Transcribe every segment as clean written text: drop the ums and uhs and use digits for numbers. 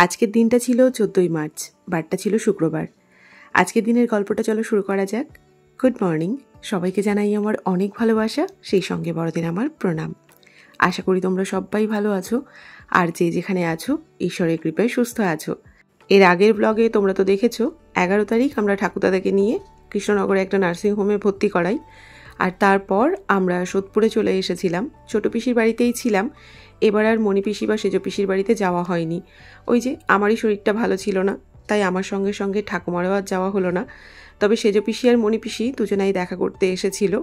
আজকের দিনটা ছিল 14ই মার্চ, বারটা ছিল শুক্রবার। আজকের দিনের গল্পটা চলো শুরু করা যাক। গুড মর্নিং, সবাইকে জানাই আমার অনেক ভালোবাসা, সেই সঙ্গে বড়দিন আমার প্রণাম। আশা করি তোমরা সবাই ভালো আছো, আর যে যেখানে আছো ঈশ্বরের কৃপায় সুস্থ আছো। এর আগের ব্লগে তোমরা তো দেখেছো 11 তারিখ আমরা ঠাকুরদাদাকে নিয়ে কৃষ্ণনগরে একটা নার্সিংহোমে ভর্তি করাই, আর তারপর আমরা সোদপুরে চলে এসেছিলাম। ছোটো পিসির বাড়িতেই ছিলাম, এবার আর মণি পিসি বা সেজ পিসির বাড়িতে যাওয়া হয়নি। ওই যে আমারই শরীরটা ভালো ছিল না, তাই আমার সঙ্গে সঙ্গে ঠাকুমারও আর যাওয়া হলো না। তবে সেজ পিসি আর মণি পিসি দুজনাই দেখা করতে এসেছিল।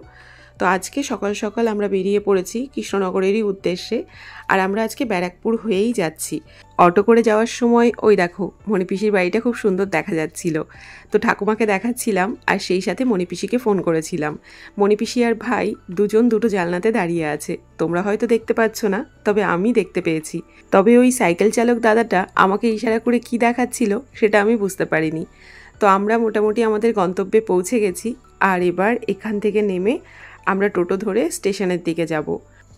তো আজকে সকাল সকাল আমরা বেরিয়ে পড়েছি কৃষ্ণনগরেরই উদ্দেশ্যে, আর আমরা আজকে ব্যারাকপুর হয়েই যাচ্ছি। অটো করে যাওয়ার সময় ওই দেখো মণিপিসির বাড়িটা খুব সুন্দর দেখা যাচ্ছিল, তো ঠাকুমাকে দেখাচ্ছিলাম আর সেই সাথে মণিপিসিকে ফোন করেছিলাম। মণিপিসি আর ভাই দুজন দুটো জানলাতে দাঁড়িয়ে আছে, তোমরা হয়তো দেখতে পাচ্ছ না, তবে আমি দেখতে পেয়েছি। তবে ওই সাইকেল চালক দাদাটা আমাকে ইশারা করে কি দেখাচ্ছিল সেটা আমি বুঝতে পারিনি। তো আমরা মোটামুটি আমাদের গন্তব্যে পৌঁছে গেছি, আর এবার এখান থেকে নেমে আমরা টোটো ধরে স্টেশনের দিকে যাব।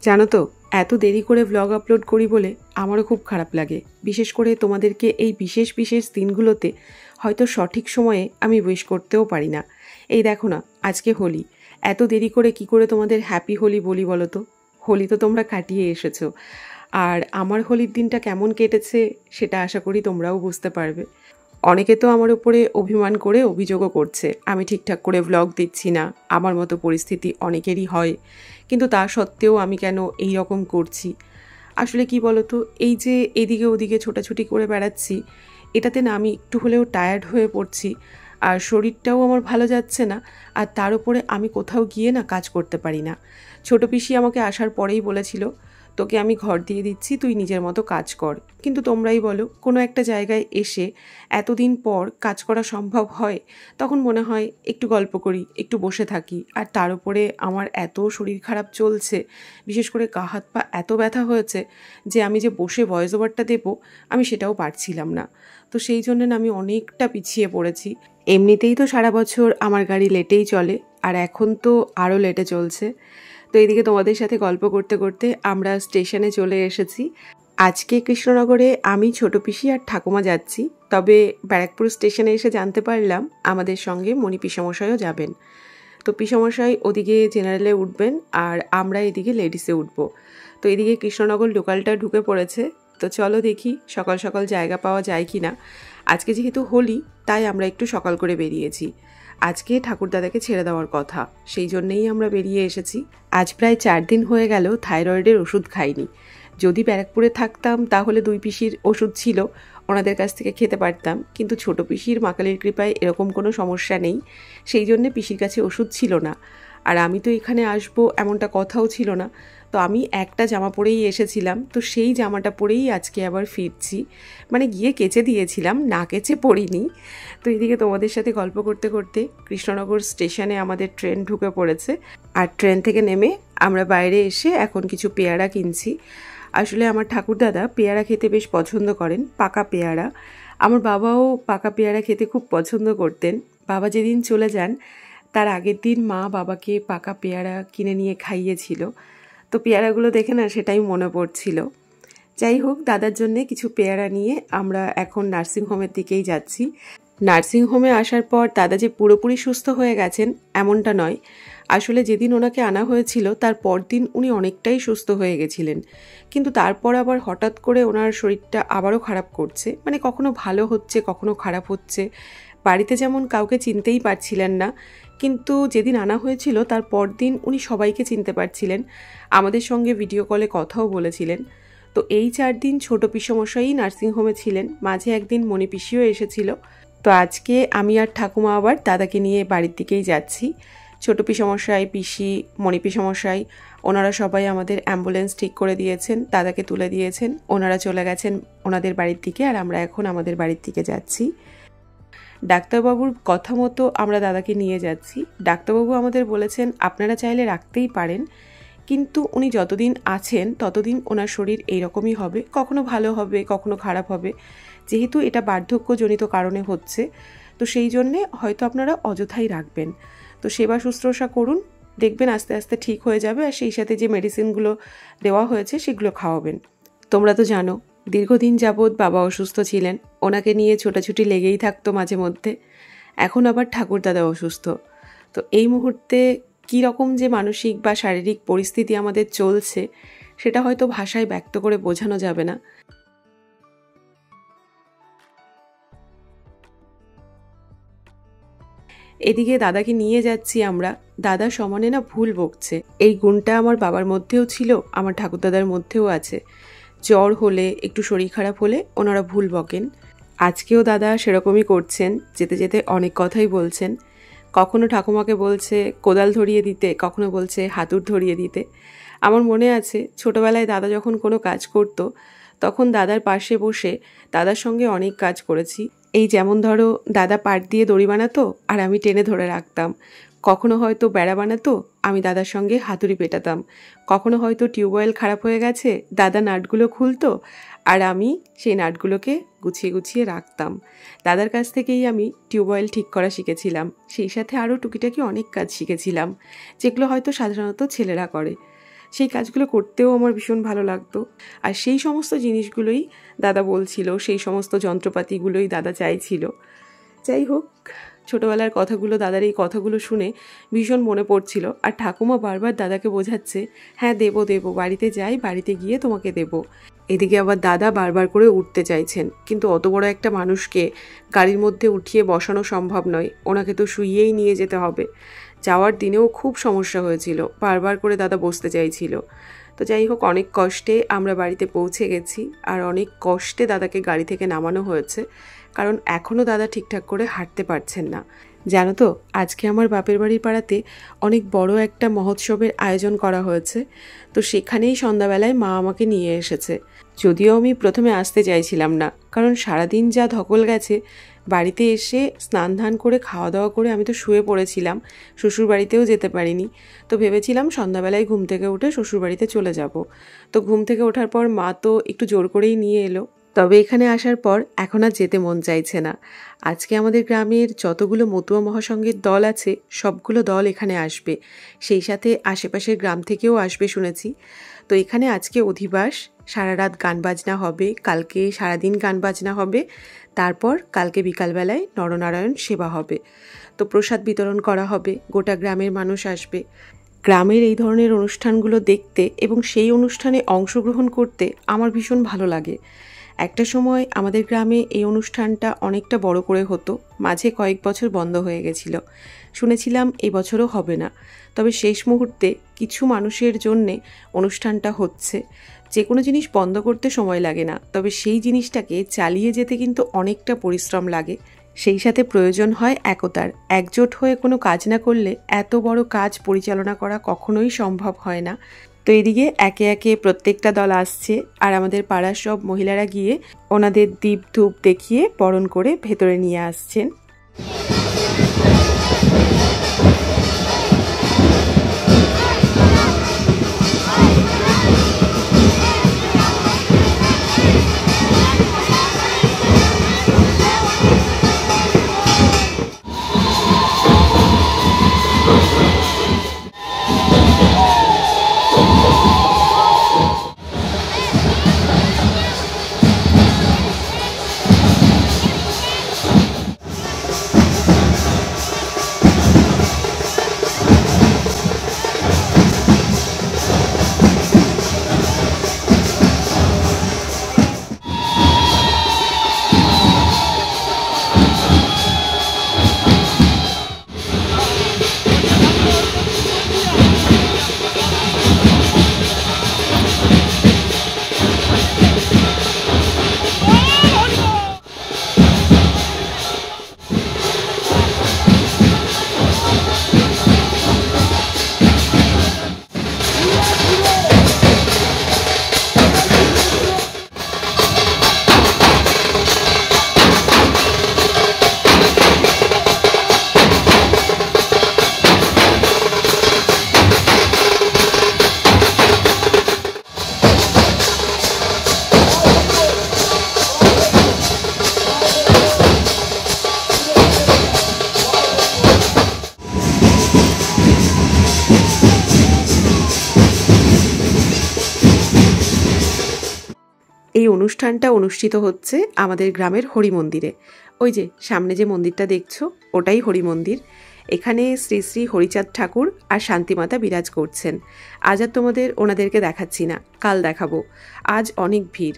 জানো তো, এত দেরি করে ব্লগ আপলোড করি বলে আমারও খুব খারাপ লাগে, বিশেষ করে তোমাদেরকে এই বিশেষ বিশেষ দিনগুলোতে হয়তো সঠিক সময়ে আমি উইশ করতেও পারি না। এই দেখো না, আজকে হোলি, এত দেরি করে কি করে তোমাদের হ্যাপি হোলি বলি বলো তো? হোলি তো তোমরা কাটিয়ে এসেছো, আর আমার হোলির দিনটা কেমন কেটেছে সেটা আশা করি তোমরাও বুঝতে পারবে। অনেকে তো আমার উপরে অভিমান করে অভিযোগও করছে আমি ঠিকঠাক করে ব্লগ দিচ্ছি না। আমার মতো পরিস্থিতি অনেকেরই হয়, কিন্তু তা সত্ত্বেও আমি কেন এই রকম করছি? আসলে কি বলতো, এই যে এদিকে ওদিকে ছোটাছুটি করে বেড়াচ্ছি, এটাতে না আমি একটু হলেও টায়ার্ড হয়ে পড়ছি, আর শরীরটাও আমার ভালো যাচ্ছে না। আর তার উপরে আমি কোথাও গিয়ে না কাজ করতে পারি না। ছোটো পিসি আমাকে আসার পরেই বলেছিল, তোকে আমি ঘর দিয়ে দিচ্ছি, তুই নিজের মতো কাজ কর। কিন্তু তোমরাই বলো, কোনো একটা জায়গায় এসে এতদিন পর কাজ করা সম্ভব হয়? তখন মনে হয় একটু গল্প করি, একটু বসে থাকি। আর তার উপরে আমার এত শরীর খারাপ চলছে, বিশেষ করে গা হাত পা এত ব্যথা হয়েছে যে আমি যে বসে ভয়েস ওভারটা দেবো আমি সেটাও পারছিলাম না। তো সেই জন্য আমি অনেকটা পিছিয়ে পড়েছি। এমনিতেই তো সারা বছর আমার গাড়ি লেটেই চলে, আর এখন তো আরও লেটে চলছে। তো এইদিকে তোমাদের সাথে গল্প করতে করতে আমরা স্টেশনে চলে এসেছি। আজকে কৃষ্ণনগরে আমি ছোটো পিসি আর ঠাকুমা যাচ্ছি, তবে ব্যারাকপুর স্টেশনে এসে জানতে পারলাম আমাদের সঙ্গে মণি পিসমশাইও যাবেন। তো পিসমশাই ওদিকে জেনারেলে উঠবেন, আর আমরা এদিকে লেডিসে উঠব। তো এদিকে কৃষ্ণনগর লোকালটা ঢুকে পড়েছে। তো চলো দেখি সকাল সকাল জায়গা পাওয়া যায় কি না। আজকে যেহেতু হোলি, তাই আমরা একটু সকাল করে বেরিয়েছি। আজকে ঠাকুরদাদাকে ছেড়ে দেওয়ার কথা, সেই জন্যেই আমরা বেরিয়ে এসেছি। আজ প্রায় 4 দিন হয়ে গেল থাইরয়েডের ওষুধ খাইনি। যদি ব্যারাকপুরে থাকতাম তাহলে 2 পিসির ওষুধ ছিল, ওনাদের কাছ থেকে খেতে পারতাম, কিন্তু ছোটো পিসির মাকালের কৃপায় এরকম কোনো সমস্যা নেই, সেই জন্যে পিসির কাছে ওষুধ ছিল না। আর আমি তো এখানে আসবো এমনটা কথাও ছিল না। তো আমি একটা জামা পরেই এসেছিলাম, তো সেই জামাটা পরেই আজকে আবার ফিরছি। মানে গিয়ে কেচে দিয়েছিলাম, না কেচে পরিনি। তো এদিকে তোমাদের সাথে গল্প করতে করতে কৃষ্ণনগর স্টেশনে আমাদের ট্রেন ঢুকে পড়েছে, আর ট্রেন থেকে নেমে আমরা বাইরে এসে এখন কিছু পেয়ারা কিনছি। আসলে আমার ঠাকুরদাদা পেয়ারা খেতে বেশ পছন্দ করেন, পাকা পেয়ারা। আমার বাবাও পাকা পেয়ারা খেতে খুব পছন্দ করতেন। বাবা যেদিন চলে যান তার আগের দিন মা বাবাকে পাকা পেয়ারা কিনে নিয়ে খাইয়েছিল। তো পেয়ারাগুলো দেখে না সেটাই মনে পড়ছিল। যাই হোক, দাদার জন্যে কিছু পেয়ারা নিয়ে আমরা এখন নার্সিংহোমের দিকেই যাচ্ছি। নার্সিংহোমে আসার পর দাদা যে পুরোপুরি সুস্থ হয়ে গেছেন এমনটা নয়। আসলে যেদিন ওনাকে আনা হয়েছিল তার পরদিন উনি অনেকটাই সুস্থ হয়ে গেছিলেন, কিন্তু তারপর আবার হঠাৎ করে ওনার শরীরটা আবারও খারাপ করছে। মানে কখনো ভালো হচ্ছে, কখনো খারাপ হচ্ছে। বাড়িতে যেমন কাউকে চিনতেই পারছিলেন না, কিন্তু যেদিন আনা হয়েছিল তার পরদিন উনি সবাইকে চিনতে পারছিলেন, আমাদের সঙ্গে ভিডিও কলে কথাও বলেছিলেন। তো এই 4 দিন ছোটো পিসমশাই নার্সিংহোমে ছিলেন, মাঝে একদিন মণি পিসিও এসেছিল। তো আজকে আমি আর ঠাকুমা আবার দাদাকে নিয়ে বাড়ির দিকেই যাচ্ছি। ছোটো পিসমশাই, পিসি, মণি পিসমশাই ওনারা সবাই আমাদের অ্যাম্বুলেন্স ঠিক করে দিয়েছেন, দাদাকে তুলে দিয়েছেন, ওনারা চলে গেছেন ওনাদের বাড়ির দিকে, আর আমরা এখন আমাদের বাড়ির দিকে যাচ্ছি। ডাক্তারবাবুর কথা মতো আমরা দাদাকে নিয়ে যাচ্ছি। ডাক্তারবাবু আমাদের বলেছেন আপনারা চাইলে রাখতেই পারেন, কিন্তু উনি যতদিন আছেন ততদিন ওনার শরীর এইরকমই হবে, কখনো ভালো হবে কখনো খারাপ হবে। যেহেতু এটা বার্ধক্যজনিত কারণে হচ্ছে, তো সেই জন্যে হয়তো আপনারা অযথাই রাখবেন। তো সেবা শুশ্রূষা করুন, দেখবেন আস্তে আস্তে ঠিক হয়ে যাবে, আর সেই সাথে যে মেডিসিনগুলো দেওয়া হয়েছে সেগুলো খাওয়াবেন। তোমরা তো জানো দীর্ঘদিন যাবৎ বাবা অসুস্থ ছিলেন, ওনাকে নিয়ে ছোটাছুটি লেগেই থাকতো মাঝে মধ্যে। এখন আবার ঠাকুরদাদা অসুস্থ। তো এই মুহূর্তে কী রকম যে মানসিক বা শারীরিক পরিস্থিতি আমাদের চলছে সেটা হয়তো ভাষায় ব্যক্ত করে বোঝানো যাবে না। এদিকে দাদাকে নিয়ে যাচ্ছি আমরা, দাদা সমানে না ভুল বকছে। এই গুণটা আমার বাবার মধ্যেও ছিল, আমার ঠাকুরদাদার মধ্যেও আছে। জ্বর হলে, একটু শরীর খারাপ হলে ওনারা ভুল বকেন। আজকেও দাদা সেরকমই করছেন, যেতে যেতে অনেক কথাই বলছেন। কখনো ঠাকুমাকে বলছে কোদাল ধরিয়ে দিতে, কখনো বলছে হাতুড় ধরিয়ে দিতে। আমার মনে আছে ছোটবেলায় দাদা যখন কোনো কাজ করতো তখন দাদার পাশে বসে দাদার সঙ্গে অনেক কাজ করেছি। এই যেমন ধরো, দাদা পাট দিয়ে দড়ি বানাতো আর আমি টেনে ধরে রাখতাম। কখনো হয়তো বেড়া বানাতো, আমি দাদার সঙ্গে হাতুড়ি পেটাতাম। কখনো হয়তো টিউবওয়েল খারাপ হয়ে গেছে, দাদা নাটগুলো খুলতো আর আমি সেই নাটগুলোকে গুছিয়ে গুছিয়ে রাখতাম। দাদার কাছ থেকেই আমি টিউবওয়েল ঠিক করা শিখেছিলাম। সেই সাথে আরও টুকিটাকি অনেক কাজ শিখেছিলাম, যেগুলো হয়তো সাধারণত ছেলেরা করে। সেই কাজগুলো করতেও আমার ভীষণ ভালো লাগতো। আর সেই সমস্ত জিনিসগুলোই দাদা বলছিল, সেই সমস্ত যন্ত্রপাতিগুলোই দাদা চাইছিল। যাই হোক, ছোটোবেলার কথাগুলো, দাদার এই কথাগুলো শুনে ভীষণ মনে পড়ছিল। আর ঠাকুমা বারবার দাদাকে বোঝাচ্ছে, হ্যাঁ দেবো দেবো, বাড়িতে যাই, বাড়িতে গিয়ে তোমাকে দেবো। এদিকে আবার দাদা বারবার করে উঠতে চাইছেন, কিন্তু অত বড় একটা মানুষকে গাড়ির মধ্যে উঠিয়ে বসানো সম্ভব নয়, ওনাকে তো শুইয়েই নিয়ে যেতে হবে। যাওয়ার দিনেও খুব সমস্যা হয়েছিল, বারবার করে দাদা বসতে চাইছিল। তো যাই হোক, অনেক কষ্টে আমরা বাড়িতে পৌঁছে গেছি আর অনেক কষ্টে দাদাকে গাড়ি থেকে নামানো হয়েছে, কারণ এখনও দাদা ঠিকঠাক করে হাঁটতে পারছেন না। জানো তো, আজকে আমার বাপের বাড়ির পাড়াতে অনেক বড় একটা মহোৎসবের আয়োজন করা হয়েছে। তো সেখানেই সন্ধ্যাবেলায় মা আমাকে নিয়ে এসেছে। যদিও আমি প্রথমে আসতে চাইছিলাম না, কারণ সারাদিন যা ধকল গেছে, বাড়িতে এসে স্নান ধান করে খাওয়া দাওয়া করে আমি তো শুয়ে পড়েছিলাম, শ্বশুরবাড়িতেও যেতে পারিনি। তো ভেবেছিলাম সন্ধ্যাবেলায় ঘুম থেকে উঠে শ্বশুরবাড়িতে চলে যাব। তো ঘুম থেকে ওঠার পর মা তো একটু জোর করেই নিয়ে এলো। তবে এখানে আসার পর এখন আর যেতে মন চাইছে না। আজকে আমাদের গ্রামের যতগুলো মতুয়া মহাসংঘের দল আছে সবগুলো দল এখানে আসবে, সেই সাথে আশেপাশের গ্রাম থেকেও আসবে শুনেছি। তো এখানে আজকে অধিবাস, সারা রাত গান বাজনা হবে, কালকে সারাদিন গান বাজনা হবে, তারপর কালকে বিকালবেলায় নরনারায়ণ সেবা হবে। তো প্রসাদ বিতরণ করা হবে, গোটা গ্রামের মানুষ আসবে। গ্রামের এই ধরনের অনুষ্ঠানগুলো দেখতে এবং সেই অনুষ্ঠানে অংশগ্রহণ করতে আমার ভীষণ ভালো লাগে। একটা সময় আমাদের গ্রামে এই অনুষ্ঠানটা অনেকটা বড় করে হতো, মাঝে কয়েক বছর বন্ধ হয়ে গেছিল। শুনেছিলাম এবছরও হবে না, তবে শেষ মুহূর্তে কিছু মানুষের জন্যে অনুষ্ঠানটা হচ্ছে। যে কোনো জিনিস বন্ধ করতে সময় লাগে না, তবে সেই জিনিসটাকে চালিয়ে যেতে কিন্তু অনেকটা পরিশ্রম লাগে। সেই সাথে প্রয়োজন হয় একতার। একজোট হয়ে কোনো কাজ না করলে এত বড় কাজ পরিচালনা করা কখনোই সম্ভব হয় না। তো এদিকে একে একে প্রত্যেকটা দল আসছে আর আমাদের পাড়ার সব মহিলারা গিয়ে ওনাদের দীপ ধূপ দেখিয়ে বরণ করে ভেতরে নিয়ে আসছেন। এই অনুষ্ঠানটা অনুষ্ঠিত হচ্ছে আমাদের গ্রামের হরি মন্দিরে। ওই যে সামনে যে মন্দিরটা দেখছো ওটাই হরি মন্দির। এখানে শ্রী শ্রী হরিচাঁদ ঠাকুর আর শান্তিমাতা বিরাজ করছেন। আজ আর তোমাদের ওনাদেরকে দেখাচ্ছি না, কাল দেখাবো। আজ অনেক ভিড়।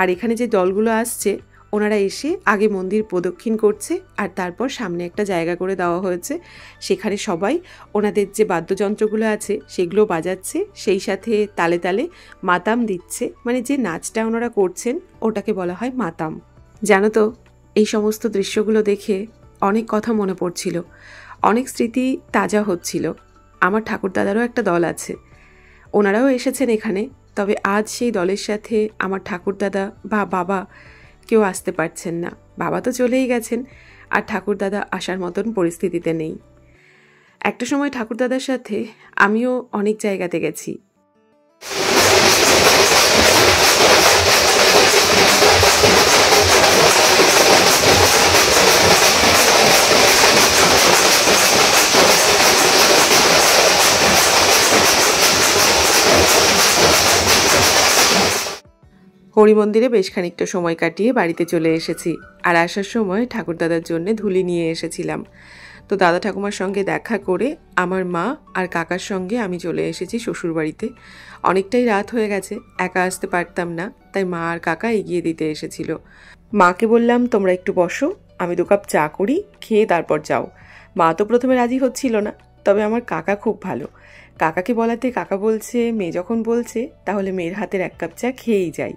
আর এখানে যে দলগুলো আসছে ওনারা এসে আগে মন্দির প্রদক্ষিণ করছে আর তারপর সামনে একটা জায়গা করে দেওয়া হয়েছে, সেখানে সবাই ওনাদের যে বাদ্যযন্ত্রগুলো আছে সেগুলো বাজাচ্ছে, সেই সাথে তালে তালে মাতাম দিচ্ছে। মানে যে নাচটা ওনারা করছেন ওটাকে বলা হয় মাতাম। জানো তো, এই সমস্ত দৃশ্যগুলো দেখে অনেক কথা মনে পড়ছিল, অনেক স্মৃতি তাজা হচ্ছিল। আমার ঠাকুরদাদারও একটা দল আছে, ওনারাও এসেছেন এখানে। তবে আজ সেই দলের সাথে আমার ঠাকুরদাদা বা বাবা কেউ আসতে পারছেন না। বাবা তো চলেই গেছেন, আর ঠাকুরদাদা আসার মতন পরিস্থিতিতে নেই। একটা সময় ঠাকুরদাদার সাথে আমিও অনেক জায়গাতে গেছি। হরি মন্দিরে বেশ খানিকটা সময় কাটিয়ে বাড়িতে চলে এসেছি। আর আসার সময় ঠাকুরদাদার জন্য ধুলি নিয়ে এসেছিলাম। তো দাদা ঠাকুমার সঙ্গে দেখা করে আমার মা আর কাকার সঙ্গে আমি চলে এসেছি শ্বশুরবাড়িতে। অনেকটাই রাত হয়ে গেছে, একা আসতে পারতাম না, তাই মা আর কাকা এগিয়ে দিতে এসেছিল। মাকে বললাম তোমরা একটু বসো, আমি 2 কাপ চা করি, খেয়ে তারপর যাও। মা তো প্রথমে রাজি হচ্ছিল না, তবে আমার কাকা খুব ভালো। কাকাকে বলাতে কাকা বলছে মেয়ে যখন বলছে তাহলে মেয়ের হাতের 1 কাপ চা খেয়েই যাই।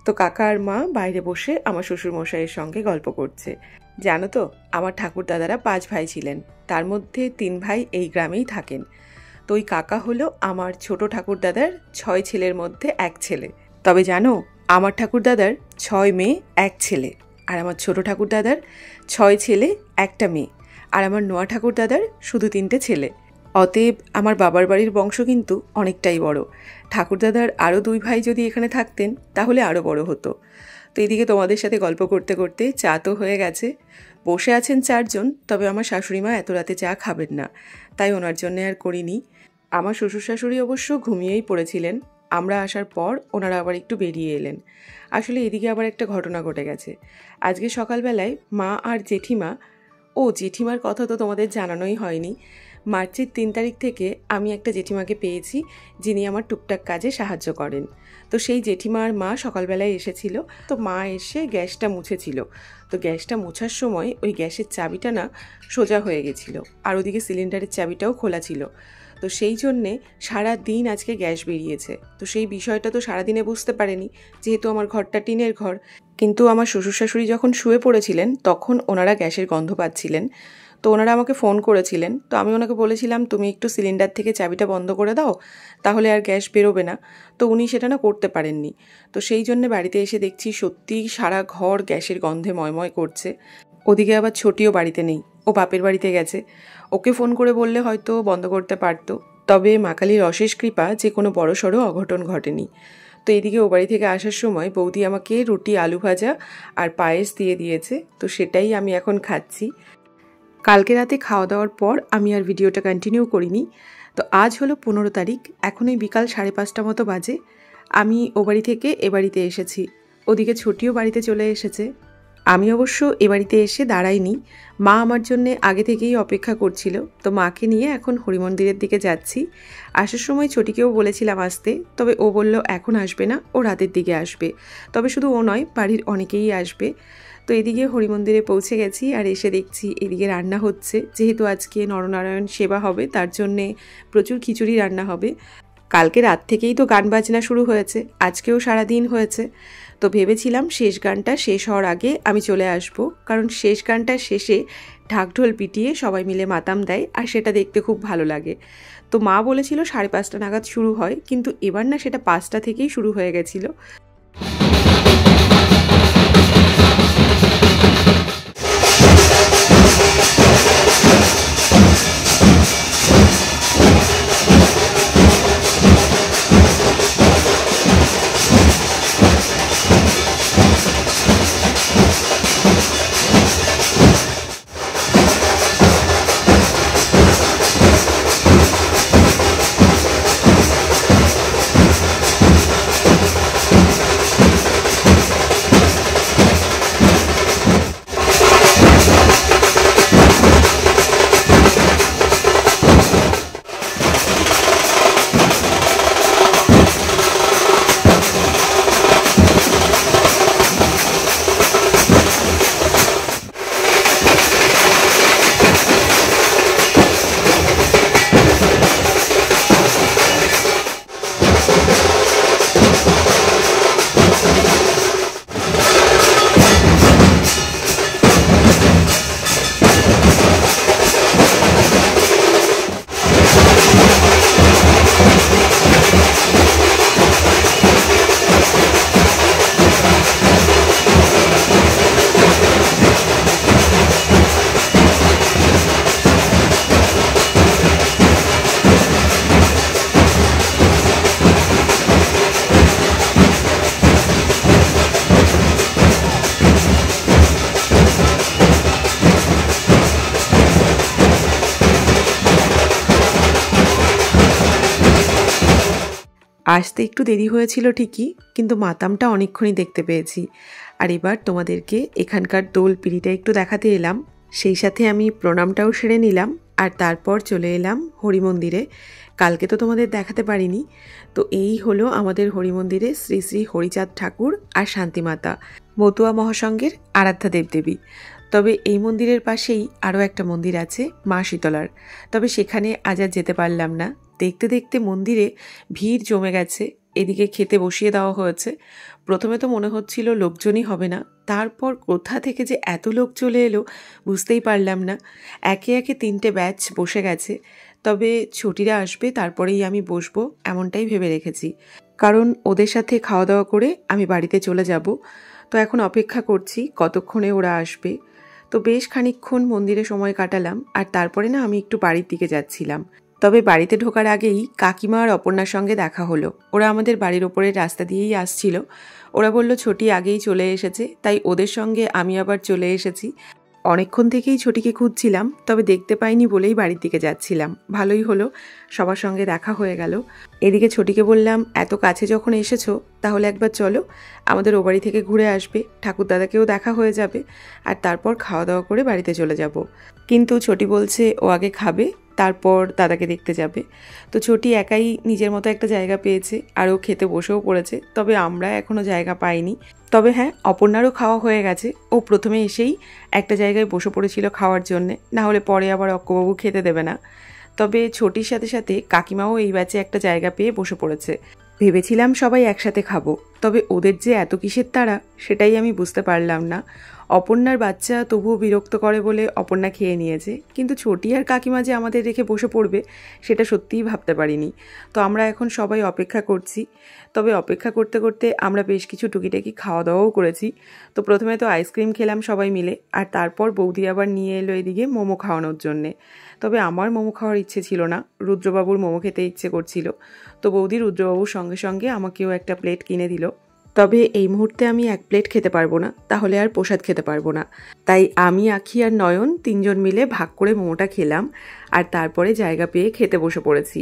তো কাকা আর মা বাইরে বসে আমার শ্বশুরমশাইয়ের সঙ্গে গল্প করছে। জানো তো, আমার ঠাকুরদাদারা 5 ভাই ছিলেন, তার মধ্যে 3 ভাই এই গ্রামেই থাকেন। তো ওই কাকা হলো আমার ছোট ঠাকুরদাদার 6 ছেলের মধ্যে 1 ছেলে। তবে জানো, আমার ঠাকুরদাদার 6 মেয়ে 1 ছেলে, আর আমার ছোট ঠাকুরদাদার 6 ছেলে 1টা মেয়ে, আর আমার নোয়া ঠাকুরদাদার শুধু 3টে ছেলে। অতএব আমার বাবার বাড়ির বংশ কিন্তু অনেকটাই বড়। ঠাকুরদাদার আরও 2 ভাই যদি এখানে থাকতেন তাহলে আরও বড় হতো। তো এদিকে তোমাদের সাথে গল্প করতে করতে চা তো হয়ে গেছে। বসে আছেন 4 জন, তবে আমার শাশুড়িমা এত রাতে চা খাবেন না, তাই ওনার জন্য আর করিনি। আমার শ্বশুর শাশুড়ি অবশ্য ঘুমিয়েই পড়েছিলেন। আমরা আসার পর ওনারা আবার একটু বেরিয়ে এলেন। আসলে এদিকে আবার একটা ঘটনা ঘটে গেছে। আজকে সকালবেলায় মা আর জেঠিমার কথা তো তোমাদের জানানোই হয়নি। মার্চের 3 তারিখ থেকে আমি একটা জেঠিমাকে পেয়েছি, যিনি আমার টুকটাক কাজে সাহায্য করেন। তো সেই জেঠিমার মা সকালবেলায় এসেছিল। তো মা এসে গ্যাসটা মুছেছিল। তো গ্যাসটা মোছার সময় ওই গ্যাসের চাবিটা না সোজা হয়ে গেছিলো, আর ওদিকে সিলিন্ডারের চাবিটাও খোলা ছিল। তো সেই জন্যে সারা দিন আজকে গ্যাস বেরিয়েছে। তো সেই বিষয়টা তো সারাদিনে বুঝতে পারেনি, যেহেতু আমার ঘরটা টিনের ঘর। কিন্তু আমার শ্বশুর শাশুড়ি যখন শুয়ে পড়েছিলেন তখন ওনারা গ্যাসের গন্ধ পাচ্ছিলেন। তো ওনারা আমাকে ফোন করেছিলেন। তো আমি ওনাকে বলেছিলাম তুমি একটু সিলিন্ডার থেকে চাবিটা বন্ধ করে দাও, তাহলে আর গ্যাস বেরোবে না। তো উনি সেটা না করতে পারেননি। তো সেই জন্য বাড়িতে এসে দেখছি সত্যি সারা ঘর গ্যাসের গন্ধে ময়ময় করছে। ওদিকে আবার ছোটিও বাড়িতে নেই, ও বাপের বাড়িতে গেছে। ওকে ফোন করে বললে হয়তো বন্ধ করতে পারতো, তবে মা কালীর অশেষ কৃপা যে কোনো বড়সড় অঘটন ঘটেনি। তো এদিকে ও বাড়ি থেকে আসার সময় বৌদি আমাকে রুটি, আলু ভাজা আর পায়েস দিয়ে দিয়েছে। তো সেটাই আমি এখন খাচ্ছি। কালকে রাতে খাওয়া দাওয়ার পর আমি আর ভিডিওটা কন্টিনিউ করিনি। তো আজ হলো 15 তারিখ, এখন ওই বিকাল 5:30 মতো বাজে। আমি ও বাড়ি থেকে এ বাড়িতে এসেছি। ওদিকে ছোটিও বাড়িতে চলে এসেছে। আমি অবশ্য এ বাড়িতে এসে দাঁড়াইনি, মা আমার জন্যে আগে থেকেই অপেক্ষা করছিল। তো মাকে নিয়ে এখন হরিমন্দিরের দিকে যাচ্ছি। আসার সময় ছোটিকেও বলেছিলাম আসতে, তবে ও বলল এখন আসবে না, ও রাতের দিকে আসবে। তবে শুধু ও নয়, বাড়ির অনেকেই আসবে। তো এদিকে হরিমন্দিরে পৌঁছে গেছি, আর এসে দেখছি এদিকে রান্না হচ্ছে। যেহেতু আজকে নরনারায়ণ সেবা হবে, তার জন্যে প্রচুর খিচুড়ি রান্না হবে। কালকে রাত থেকেই তো গান বাজনা শুরু হয়েছে, আজকেও সারাদিন হয়েছে। তো ভেবেছিলাম শেষ গানটা শেষ হওয়ার আগে আমি চলে আসব, কারণ শেষ গানটার শেষে ঢাকঢোল পিটিয়ে সবাই মিলে মাতাম দেয়, আর সেটা দেখতে খুব ভালো লাগে। তো মা বলেছিল 5:30 নাগাদ শুরু হয়, কিন্তু এবার না সেটা 5টা থেকেই শুরু হয়ে গেছিলো। আসতে একটু দেরি হয়েছিল ঠিকই, কিন্তু মাতামটা অনেকক্ষণই দেখতে পেয়েছি। আর এবার তোমাদেরকে এখানকার দোল পিড়িটা একটু দেখাতে এলাম। সেই সাথে আমি প্রণামটাও সেরে নিলাম আর তারপর চলে এলাম হরি মন্দিরে। কালকে তো তোমাদের দেখাতে পারিনি। তো এই হলো আমাদের হরি মন্দিরে শ্রী শ্রী হরিচাঁদ ঠাকুর আর শান্তিমাতা, মতুয়া মহাসংঘের আরাধ্যা দেবদেবী। তবে এই মন্দিরের পাশেই আরও একটা মন্দির আছে মা শীতলার, তবে সেখানে আজ আর যেতে পারলাম না। দেখতে দেখতে মন্দিরে ভিড় জমে গেছে। এদিকে খেতে বসিয়ে দেওয়া হয়েছে। প্রথমে তো মনে হচ্ছিল লোকজনই হবে না, তারপর কোথা থেকে যে এত লোক চলে এলো বুঝতেই পারলাম না। একে একে 3টে ব্যাচ বসে গেছে। তবে ছুটিরা আসবে তারপরেই আমি বসবো এমনটাই ভেবে রেখেছি, কারণ ওদের সাথে খাওয়া দাওয়া করে আমি বাড়িতে চলে যাব। তো এখন অপেক্ষা করছি কতক্ষণে ওরা আসবে। তো বেশ খানিকক্ষণ মন্দিরে সময় কাটালাম আর তারপরে না আমি একটু বাড়ির দিকে যাচ্ছিলাম। তবে বাড়িতে ঢোকার আগেই কাকিমা আর অপর্ণার সঙ্গে দেখা হলো। ওরা আমাদের বাড়ির ওপরের রাস্তা দিয়েই আসছিল। ওরা বলল ছোটি আগেই চলে এসেছে, তাই ওদের সঙ্গে আমি আবার চলে এসেছি। অনেকক্ষণ থেকেই ছোটিকে খুঁজছিলাম, তবে দেখতে পাইনি বলেই বাড়ির দিকে যাচ্ছিলাম। ভালোই হলো, সবার সঙ্গে দেখা হয়ে গেল। এদিকে ছোটিকে বললাম, এত কাছে যখন এসেছো তাহলে একবার চলো, আমাদের ও বাড়ি থেকে ঘুরে আসবে, ঠাকুরদাদাকেও দেখা হয়ে যাবে, আর তারপর খাওয়া দাওয়া করে বাড়িতে চলে যাব। কিন্তু ছোটি বলছে ও আগে খাবে, তারপর দাদাকে দেখতে যাবে। তো ছোটি একাই নিজের মতো একটা জায়গা পেয়েছে আর ও খেতে বসেও পড়েছে। তবে আমরা এখনও জায়গা পাইনি। তবে হ্যাঁ, অপর্ণারও খাওয়া হয়ে গেছে। ও প্রথমে এসেই একটা জায়গায় বসে পড়েছিল খাওয়ার জন্যে, না হলে পরে আবার অক্কবাবু খেতে দেবে না। তবে ছোটির সাথে সাথে কাকিমাও এই ব্যাচে একটা জায়গা পেয়ে বসে পড়েছে। ভেবেছিলাম সবাই একসাথে খাবো, তবে ওদের যে এত কিসের তাড়া সেটাই আমি বুঝতে পারলাম না। অপর্ণার বাচ্চা তবুও বিরক্ত করে বলে অপর্ণা খেয়ে নিয়েছে, কিন্তু ছোটি আর কাকিমা যে আমাদের রেখে বসে পড়বে সেটা সত্যিই ভাবতে পারিনি। তো আমরা এখন সবাই অপেক্ষা করছি। তবে অপেক্ষা করতে করতে আমরা বেশ কিছু টুকিটাকি খাওয়া দাওয়াও করেছি। তো প্রথমে তো আইসক্রিম খেলাম সবাই মিলে, আর তারপর বৌদি আবার নিয়ে এলো এদিকে মোমো খাওয়ানোর জন্যে। তবে আমার মোমো খাওয়ার ইচ্ছে ছিল না, রুদ্রবাবুর মোমো খেতে ইচ্ছে করছিল। তো বৌদি রুদ্রবাবুর সঙ্গে সঙ্গে আমাকেও একটা প্লেট কিনে দিল। তবে এই মুহূর্তে আমি 1 প্লেট খেতে পারবো না, তাহলে আর প্রসাদ খেতে পারবো না। তাই আমি, আখি আর নয়ন 3জন মিলে ভাগ করে মোমোটা খেলাম আর তারপরে জায়গা পেয়ে খেতে বসে পড়েছি।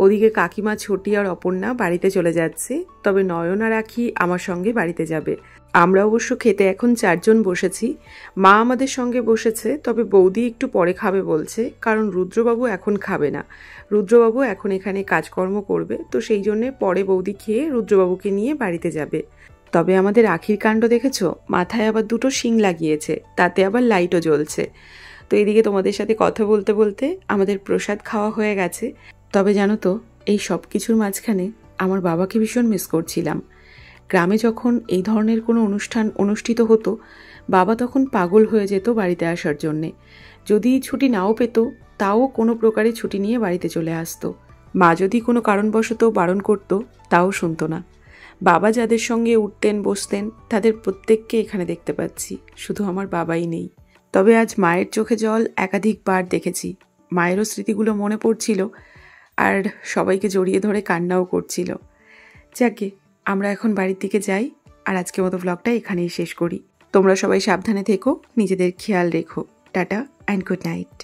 ওদিকে কাকিমা, ছোটি আর অপর্ণা বাড়িতে চলে যাচ্ছে, তবে নয়ন আর আখি আমার সঙ্গে বাড়িতে যাবে। আমরা অবশ্য খেতে এখন 4 জন বসেছি। মা আমাদের সঙ্গে বসেছে, তবে বৌদি একটু পরে খাবে বলছে, কারণ রুদ্রবাবু এখন খাবে না। রুদ্রবাবু এখন এখানে কাজকর্ম করবে, তো সেই জন্যে পরে বৌদি খেয়ে রুদ্রবাবুকে নিয়ে বাড়িতে যাবে। তবে আমাদের আখির কাণ্ড দেখেছো, মাথায় আবার 2টো শিং লাগিয়েছে, তাতে আবার লাইটও জ্বলছে। তো এদিকে তোমাদের সাথে কথা বলতে বলতে আমাদের প্রসাদ খাওয়া হয়ে গেছে। তবে জানো তো, এই সব কিছুর মাঝখানে আমার বাবাকে ভীষণ মিস করছিলাম। গ্রামে যখন এই ধরনের কোনো অনুষ্ঠান অনুষ্ঠিত হতো, বাবা তখন পাগল হয়ে যেত বাড়িতে আসার জন্যে। যদি ছুটি নাও পেত, তাও কোনো প্রকারে ছুটি নিয়ে বাড়িতে চলে আসতো। মা যদি কোনো কারণবশত বারণ করতো, তাও শুনতো না। বাবা যাদের সঙ্গে উঠতেন বসতেন তাদের প্রত্যেককে এখানে দেখতে পাচ্ছি, শুধু আমার বাবাই নেই। তবে আজ মায়ের চোখে জল একাধিকবার দেখেছি। মায়েরও স্মৃতিগুলো মনে পড়ছিল আর সবাইকে জড়িয়ে ধরে কান্নাও করছিল। যাকে আমরা এখন বাড়ির দিকে যাই, আর আজকের মতো ব্লগটা এখানেই শেষ করি। তোমরা সবাই সাবধানে থেকো, নিজেদের খেয়াল রেখো। Tata and good night.